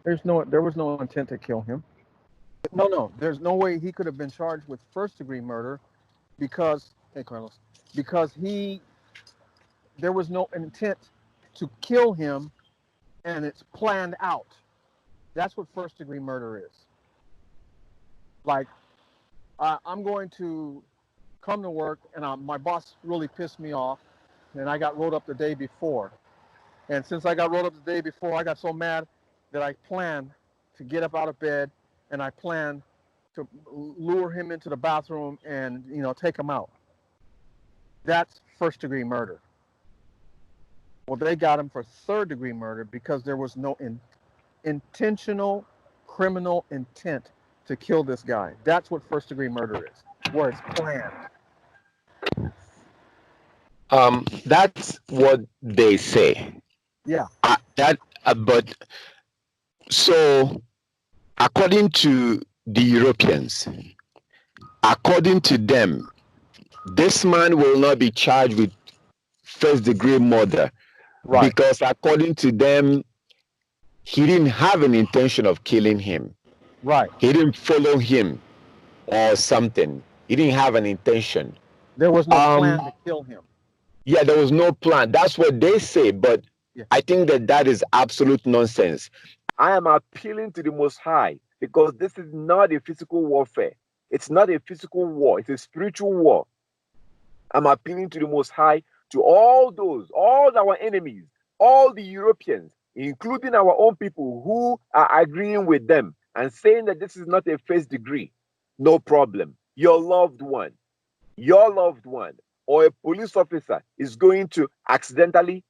There was no intent to kill him. No, no, there's no way he could have been charged with first degree murder because, hey Carlos, because there was no intent to kill him, and it's planned out. That's what first degree murder is. Like, I'm going to come to work, and my boss really pissed me off, and I got rolled up the day before. And since I got rolled up the day before, I got so mad that I planned to get up out of bed, and I planned to lure him into the bathroom and take him out. That's first degree murder. Well, they got him for third degree murder because there was no intentional criminal intent to kill this guy. That's what first degree murder is, where it's planned. That's what they say. Yeah, That, but so according to the Europeans, according to them, this man will not be charged with first degree murder right, because according to them, he didn't have an intention of killing him. right. He didn't follow him or something. He didn't have an intention. There was no plan Um, to kill him. yeah, there was no plan. That's what they say, but Yeah, I think that that is absolute nonsense. I am appealing to the Most High because this is not a physical warfare. It's not a physical war. It's a spiritual war. I'm appealing to the Most High, to all those, all our enemies, all the Europeans, including our own people who are agreeing with them and saying that this is not a first degree. No problem. Your loved one, or a police officer is going to accidentally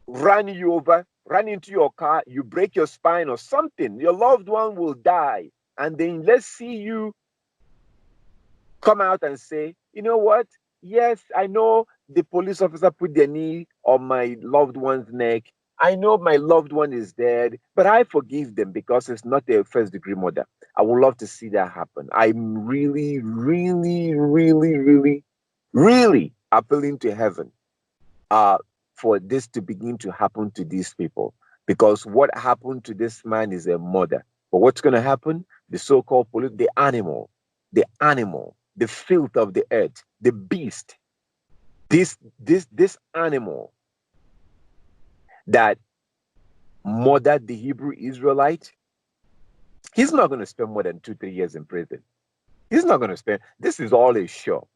run you over, run into your car, you break your spine or something, your loved one will die. And then let's see you come out and say, you know what? Yes, I know the police officer put their knee on my loved one's neck. I know my loved one is dead, but I forgive them because it's not a first degree murder. I would love to see that happen. I'm really, really, really, really, really appealing to heaven uh, for this to begin to happen to these people. Because what happened to this man is a murder. But what's going to happen? The so-called police, the animal, the filth of the earth, the beast, this animal that murdered the Hebrew Israelite, he's not going to spend more than 2, 3 years in prison. He's not going to spend. This is all a show.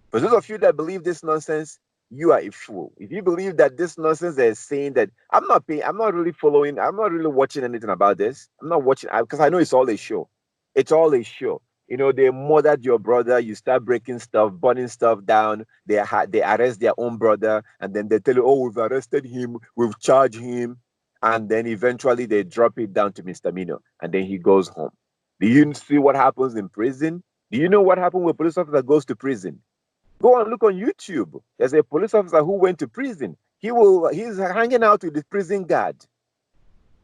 For those of you that believe this nonsense, you are a fool. If you believe that this nonsense is saying that I'm not paying, I'm not really following, I'm not really watching anything about this. I'm not watching because I know it's all a show. It's all a show. You know, they murdered your brother. You start breaking stuff, burning stuff down. They arrest their own brother, and then they tell you, "Oh, we've arrested him. We've charged him," and then eventually they drop it down to misdemeanor, and then he goes home. Do you see what happens in prison? Do you know what happens when a police officer goes to prison? Go and look on YouTube. There's a police officer who went to prison. He's hanging out with the prison guard.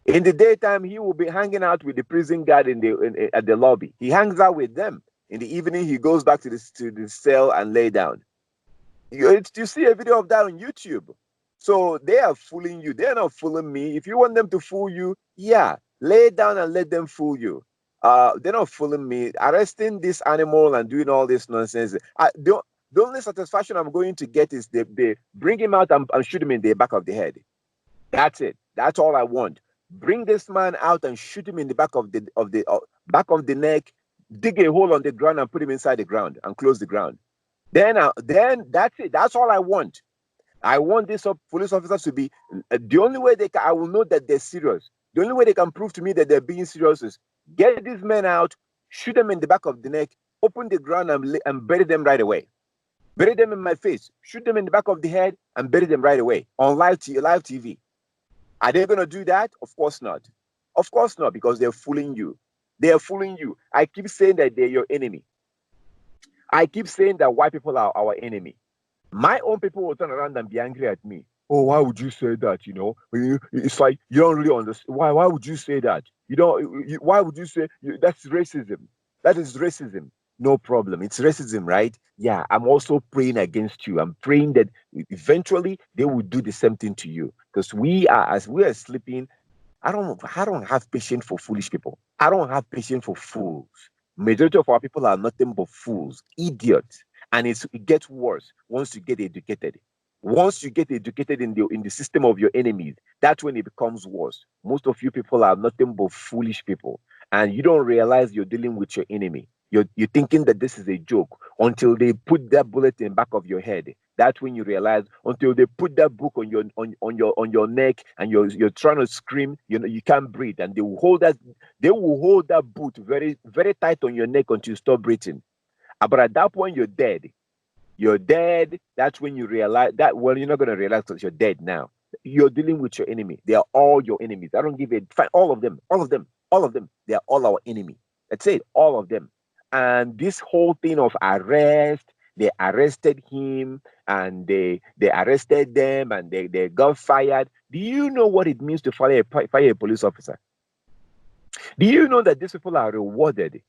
In the daytime, he will be hanging out with the prison guard at the lobby. He hangs out with them. In the evening, he goes back to the cell and lay down. You see a video of that on YouTube. So they are fooling you. They're not fooling me. If you want them to fool you, yeah, lay down and let them fool you. They're not fooling me. Arresting this animal and doing all this nonsense. The only satisfaction I'm going to get is they bring him out and shoot him in the back of the head. That's it. That's all I want. Bring this man out and shoot him in the back of the neck. Dig a hole on the ground and put him inside the ground and close the ground. Then that's it. That's all I want. I want these police officers to be the only way I will know that they're serious. The only way they can prove to me that they're being serious is get these men out, shoot them in the back of the neck, open the ground and bury them right away. Bury them in my face, shoot them in the back of the head, and bury them right away on live TV. Are they going to do that? Of course not. Of course not, because they're fooling you. They are fooling you. I keep saying that they're your enemy. I keep saying that white people are our enemy. My own people will turn around and be angry at me. Oh, why would you say that? You know, it's like you don't really understand. Why would you say that? Why would you say that's racism? That is racism. No problem. It's racism, right? Yeah, I'm also praying against you. I'm praying that eventually they will do the same thing to you. Because as we are sleeping, I don't have patience for foolish people. I don't have patience for fools. Majority of our people are nothing but fools, idiots. And it gets worse once you get educated. Once you get educated in the system of your enemies, that's when it becomes worse. Most of you people are nothing but foolish people, and you don't realize you're dealing with your enemy. You're thinking that this is a joke until they put that bullet in the back of your head. That's when you realize, until they put that book on your neck, and you're trying to scream, you know, you can't breathe, and they will hold that boot very, very tight on your neck until you stop breathing. But at that point, you're dead. You're dead. That's when you realize that, well, you're not going to realize that you're dead now. You're dealing with your enemy. They are all your enemies. I don't give a find all of them, all of them, all of them. They are all our enemy. That's it, all of them. And this whole thing of arrest, they arrested him, and they arrested them, and they got fired. Do you know what it means to fire a police officer? Do you know that these people are rewarded?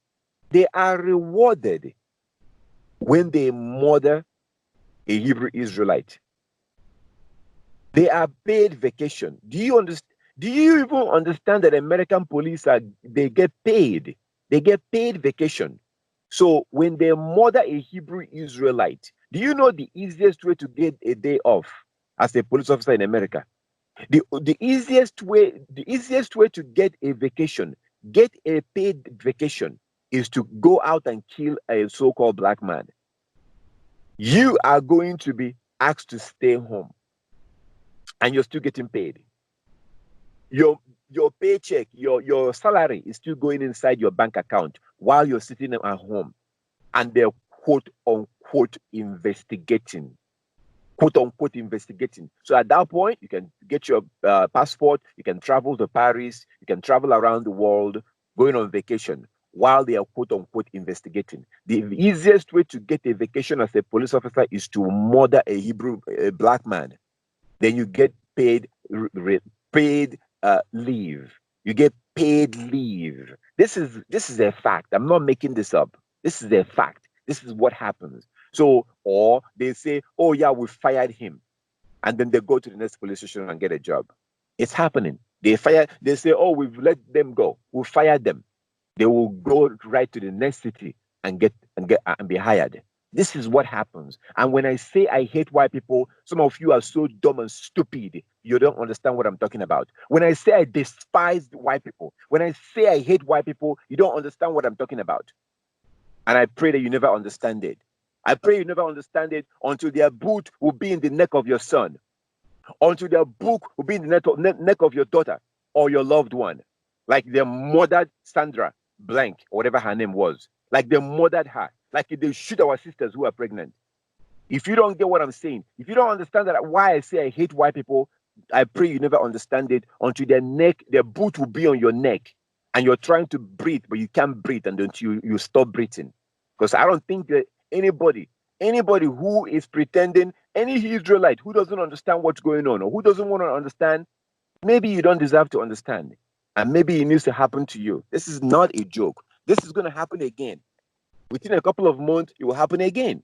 They are rewarded when they murder a Hebrew Israelite. They are paid vacation. Do you understand? Do you even understand that American police they get paid? They get paid vacation. So when they murder a Hebrew Israelite, do you know the easiest way to get a day off as a police officer in America? The easiest way to get a vacation, get a paid vacation, is to go out and kill a so-called black man. You are going to be asked to stay home, and you're still getting paid. Your paycheck, your salary is still going inside your bank account while you're sitting at home, and they're quote unquote investigating. Quote unquote investigating. So at that point, you can get your passport, you can travel to Paris, you can travel around the world going on vacation while they are quote unquote investigating. The easiest way to get a vacation as a police officer is to murder a black man. Then you get paid leave. You get paid leave. This is a fact. I'm not making this up. This is a fact. This is what happens. So, or they say, oh yeah, we fired him, and then they go to the next police station and get a job. It's happening. They say, oh, we've let them go. We fired them. They will go right to the next city and be hired. This is what happens. And when I say I hate white people, some of you are so dumb and stupid, you don't understand what I'm talking about. When I say I despise white people, when I say I hate white people, you don't understand what I'm talking about. And I pray that you never understand it. I pray you never understand it until their boot will be in the neck of your son, until their book will be in the neck of your daughter or your loved one. Like they murdered Sandra Blank, or whatever her name was. Like they murdered her. Like they shoot our sisters who are pregnant. If you don't get what I'm saying, if you don't understand that why I say I hate white people, I pray you never understand it until their boot will be on your neck, and you're trying to breathe, but you can't breathe, and until you stop breathing. Because I don't think that anybody who is pretending, any Israelite who doesn't understand what's going on, or who doesn't want to understand, maybe you don't deserve to understand. And maybe it needs to happen to you. This is not a joke. This is going to happen again. Within a couple of months, it will happen again.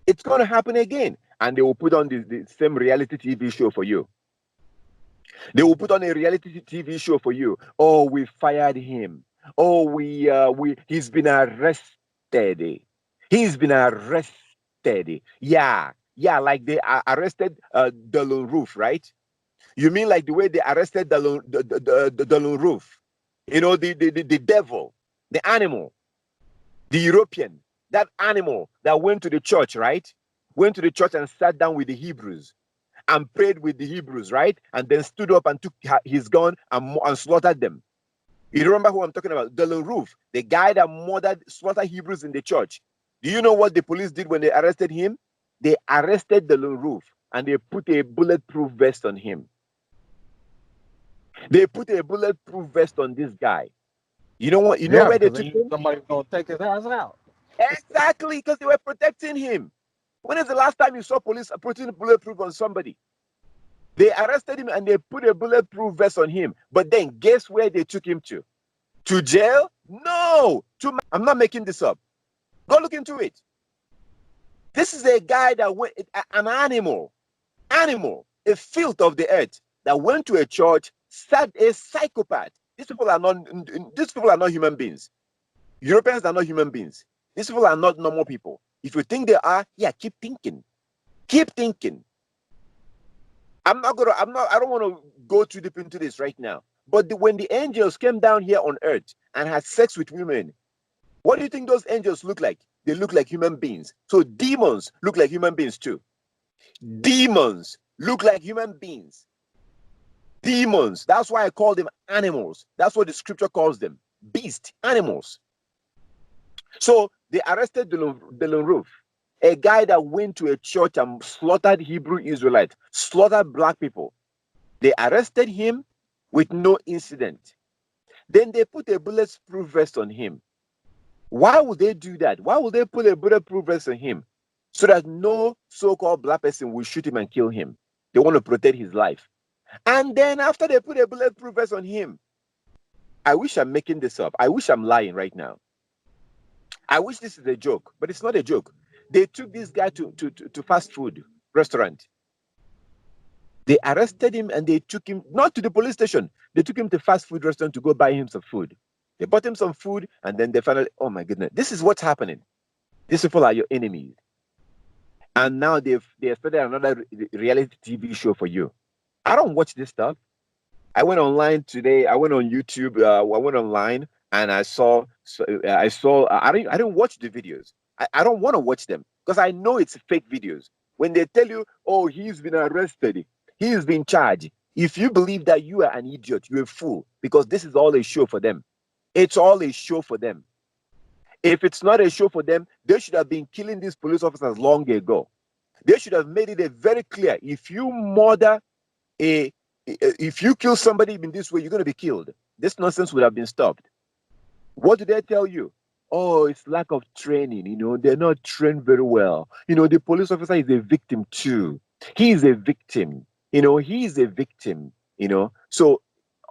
It's going to happen again. And they will put on the same reality TV show for you. They will put on a reality TV show for you. Oh, we fired him. Oh, he's been arrested. He's been arrested. Yeah, like they arrested Delon Roof, right? You mean like the way they arrested Delon Roof? You know, the devil, the animal, the European, that animal that went to the church, right? Went to the church and sat down with the Hebrews and prayed with the Hebrews, right? And then stood up and took his gun and slaughtered them. You remember who I'm talking about? Delon Roof, the guy that slaughtered Hebrews in the church. Do you know what the police did when they arrested him? They arrested Delon Roof and they put a bulletproof vest on him. They put a bulletproof vest on this guy. You know what? You know where they took him? Somebody's gonna take his ass out. Exactly, because they were protecting him. When is the last time you saw police putting bulletproof on somebody? They arrested him and they put a bulletproof vest on him. But then guess where they took him to? To jail? No. I'm not making this up. Go look into it. This is a guy that an animal, a filth of the earth, that went to a church, a psychopath. These people are not human beings. Europeans are not human beings. These people are not normal people. If you think they are, yeah, keep thinking. Keep thinking. I don't want to go too deep into this right now. But when the angels came down here on earth and had sex with women, what do you think those angels look like? They look like human beings. So demons look like human beings too. Demons look like human beings. Demons. That's why I call them animals. That's what the scripture calls them. Beast, animals. So they arrested Dylan Roof, a guy that went to a church and slaughtered Hebrew Israelites, slaughtered black people. They arrested him with no incident. Then they put a bulletproof vest on him. Why would they do that? Why would they put a bulletproof vest on him? So that no so-called black person will shoot him and kill him. They want to protect his life. And then after they put a bulletproof vest on him, I wish I'm making this up. I wish I'm lying right now. I wish this is a joke, but it's not a joke. They took this guy to fast food restaurant. They arrested him and they took him, not to the police station. They took him to fast food restaurant to go buy him some food. They bought him some food and then they finally, oh my goodness, this is what's happening. These people are your enemies. And now they started another reality TV show for you. I don't watch this stuff. I went online today. I went on YouTube. I went online and I didn't watch the videos. I don't want to watch them because I know it's fake videos. When they tell you, oh, he's been arrested, he's been charged. If you believe that, you are an idiot, you're a fool, because this is all a show for them. It's all a show for them. If it's not a show for them, they should have been killing these police officers long ago. They should have made it very clear. If you murder if you kill somebody in this way, you're going to be killed. This nonsense would have been stopped. What do they tell you? Oh, it's lack of training. You know, they're not trained very well. You know, the police officer is a victim too. He is a victim. You know, he is a victim. You know, so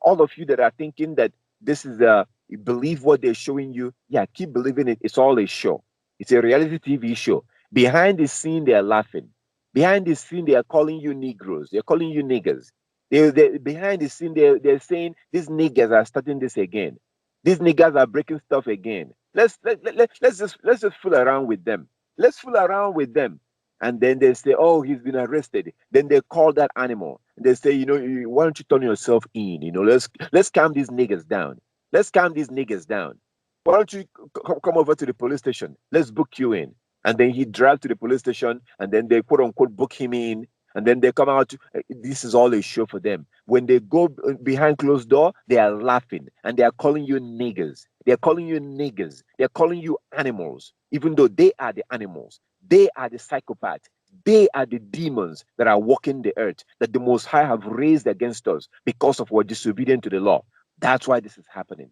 all of you that are thinking that this is you believe what they're showing you, yeah, keep believing it. It's all a show. It's a reality TV show. Behind the scene, they are laughing. Behind the scene, they are calling you Negroes. They're calling you niggers. Behind the scene, they're saying these niggers are starting this again. These niggers are breaking stuff again. Let's just fool around with them. Let's fool around with them. And then they say, oh, he's been arrested. Then they call that animal. They say, you know, why don't you turn yourself in? You know, let's calm these niggers down. Let's calm these niggers down. Why don't you come over to the police station? Let's book you in. And then he drives to the police station, and then they quote unquote book him in. And then they come out. This is all a show for them. When they go behind closed door, they are laughing and they are calling you niggers. They're calling you niggers. They're calling you animals, even though they are the animals. They are the psychopaths. They are the demons that are walking the earth that the Most High have raised against us because of our disobedience to the law. That's why this is happening.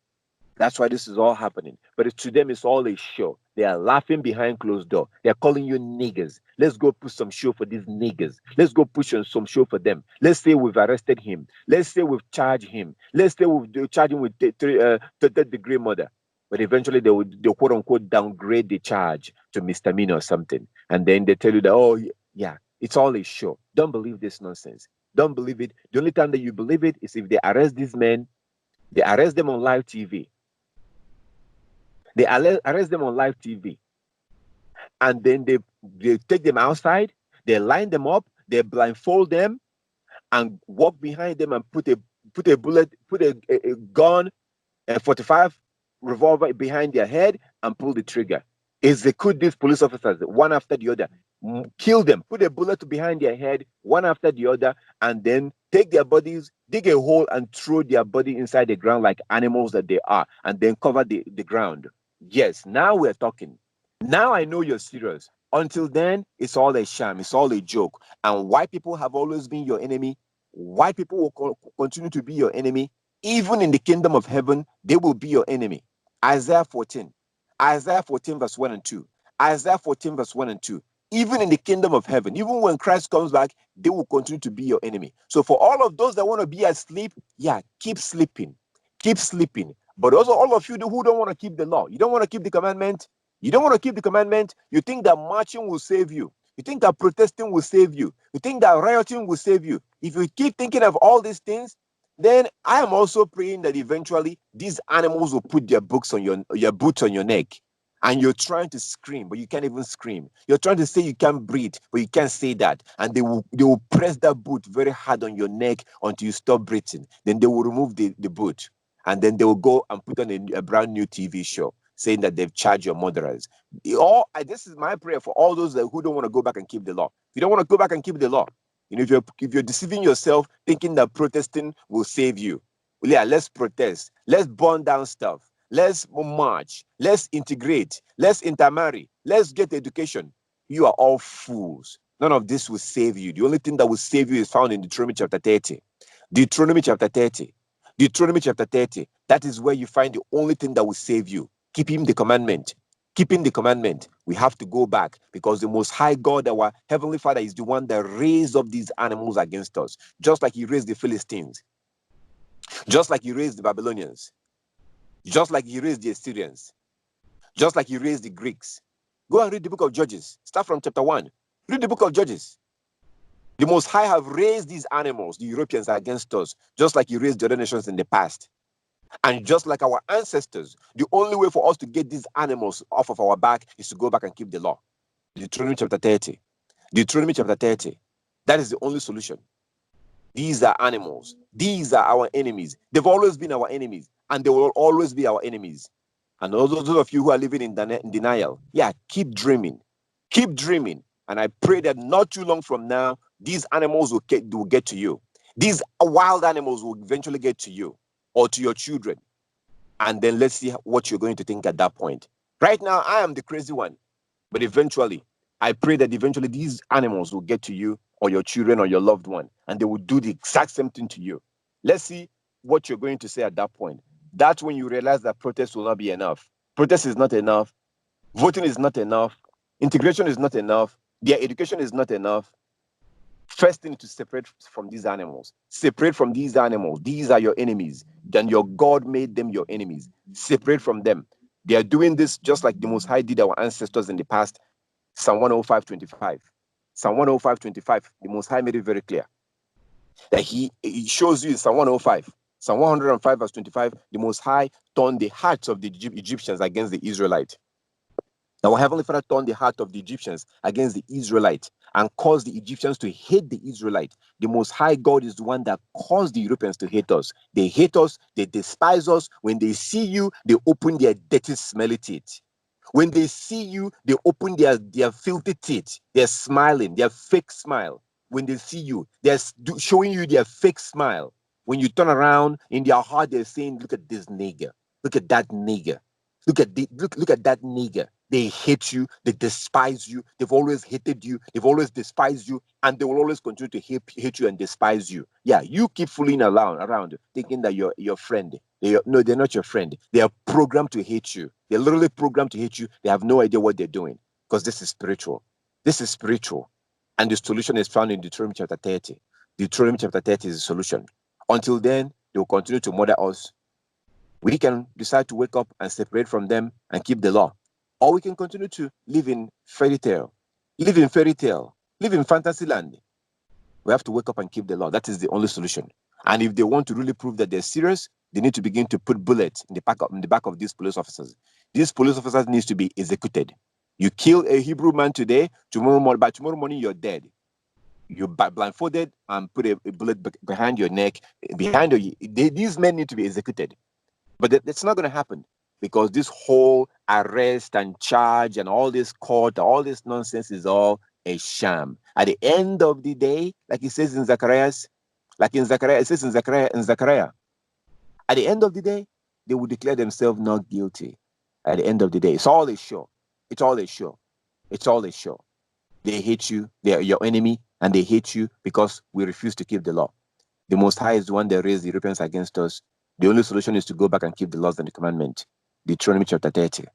That's why this is all happening. But to them, it's all a show. They are laughing behind closed door. They are calling you niggers. Let's go put some show for these niggers. Let's go push on some show for them. Let's say we've arrested him. Let's say we've charged him. Let's say we've charged him with third-degree murder. But eventually, they'll quote unquote downgrade the charge to misdemeanor or something. And then they tell you that, oh, yeah, it's all a show. Don't believe this nonsense. Don't believe it. The only time that you believe it is if they arrest these men, they arrest them on live TV. They arrest them on live TV. And then they take them outside, they line them up, they blindfold them, and walk behind them and put a bullet, put a gun, a 45 revolver behind their head and pull the trigger. Execute these police officers one after the other. Kill them, put a bullet behind their head, one after the other, and then take their bodies, dig a hole and throw their body inside the ground like animals that they are, and then cover the ground. Yes, now we're talking. Now I know you're serious. Until then, it's all a sham. It's all a joke. And white people have always been your enemy. White people will continue to be your enemy. Even in the kingdom of heaven, they will be your enemy. Isaiah 14. Isaiah 14 verse 1 and 2. Isaiah 14 verse 1 and 2. Even in the kingdom of heaven, even when Christ comes back, they will continue to be your enemy. So for all of those that want to be asleep, yeah, keep sleeping. Keep sleeping. But also all of you who don't want to keep the law, you don't want to keep the commandment, you don't want to keep the commandment, you think that marching will save you. You think that protesting will save you. You think that rioting will save you. If you keep thinking of all these things, Then I am also praying that eventually these animals will put their books on your boots on your neck, and you're trying to scream, but you can't even scream. You're trying to say you can't breathe, but you can't say that. And they will press that boot very hard on your neck until you stop breathing. Then they will remove the boot, and then they will go and put on a brand new TV show saying that they've charged your murderers. This is my prayer for all those who don't want to go back and keep the law. If you don't want to go back and keep the law, if you're deceiving yourself thinking that protesting will save you, well, yeah, let's protest. Let's burn down stuff. Let's march. Let's integrate. Let's intermarry. Let's get education. You are all fools. None of this will save you. The only thing that will save you is found in Deuteronomy chapter 30. Deuteronomy chapter 30. Deuteronomy chapter 30. That is where you find the only thing that will save you. Keeping the commandment. Keeping the commandment. We have to go back because the Most High God, our Heavenly Father, is the one that raised up these animals against us, just like He raised the Philistines, just like He raised the Babylonians, just like He raised the Assyrians, just like He raised the Greeks. Go and read the book of Judges. Start from chapter 1. Read the book of Judges. The Most High have raised these animals, the Europeans, against us, just like He raised the other nations in the past. And just like our ancestors, the only way for us to get these animals off of our back is to go back and keep the law. Deuteronomy chapter 30. Deuteronomy chapter 30. That is the only solution. These are animals. These are our enemies. They've always been our enemies, and they will always be our enemies. And those of you who are living in denial, yeah, keep dreaming. Keep dreaming. And I pray that not too long from now, these animals will get to you. These wild animals will eventually get to you or to your children. And then let's see what you're going to think at that point. Right now, I am the crazy one. But eventually, I pray that eventually these animals will get to you or your children or your loved one, and they will do the exact same thing to you. Let's see what you're going to say at that point. That's when you realize that protest will not be enough. Protest is not enough. Voting is not enough. Integration is not enough. Their education is not enough. First thing to separate from these animals. Separate from these animals. These are your enemies. Then your God made them your enemies. Separate from them. They are doing this just like the Most High did our ancestors in the past. Psalm 105:25. Psalm 105:25. The Most High made it very clear that He shows you in Psalm 105. Psalm 105 verse 25. The Most High turned the hearts of the Egyptians against the Israelites. Now, our Heavenly Father turned the heart of the Egyptians against the Israelites and caused the Egyptians to hate the Israelites. The Most High God is the one that caused the Europeans to hate us. They hate us, they despise us. When they see you, they open their dirty, smelly teeth. When they see you, they open their filthy teeth. They're smiling, their fake smile. When they see you, they're showing you their fake smile. When you turn around, in their heart, they're saying, look at this nigger. Look at that nigger. Look at that nigger. They hate you, they despise you, they've always hated you, they've always despised you, and they will always continue to hate you and despise you. Yeah, you keep fooling around thinking that you're your friend. No, they're not your friend. They are programmed to hate you. They're literally programmed to hate you. They have no idea what they're doing because this is spiritual. This is spiritual. And the solution is found in Deuteronomy chapter 30. Deuteronomy chapter 30 is the solution. Until then, they will continue to murder us. We can decide to wake up and separate from them and keep the law. Or we can continue to live in fairy tale, live in fantasy land. We have to wake up and keep the law. That is the only solution. And if they want to really prove that they're serious, they need to begin to put bullets in the back of these police officers. These police officers need to be executed. You kill a Hebrew man today, by tomorrow morning you're dead. You're blindfolded and put a bullet behind your neck. These men need to be executed. But that's not going to happen because this whole arrest and charge and all this court, all this nonsense is all a sham. At the end of the day, like it says in Zacharias, it says in Zechariah, at the end of the day, they will declare themselves not guilty. At the end of the day, it's all a show. It's all a show. It's all a show. They hate you. They are your enemy, and they hate you because we refuse to keep the law. The Most High is the one that raised the Europeans against us. The only solution is to go back and keep the laws and the commandment. Deuteronomy chapter 30.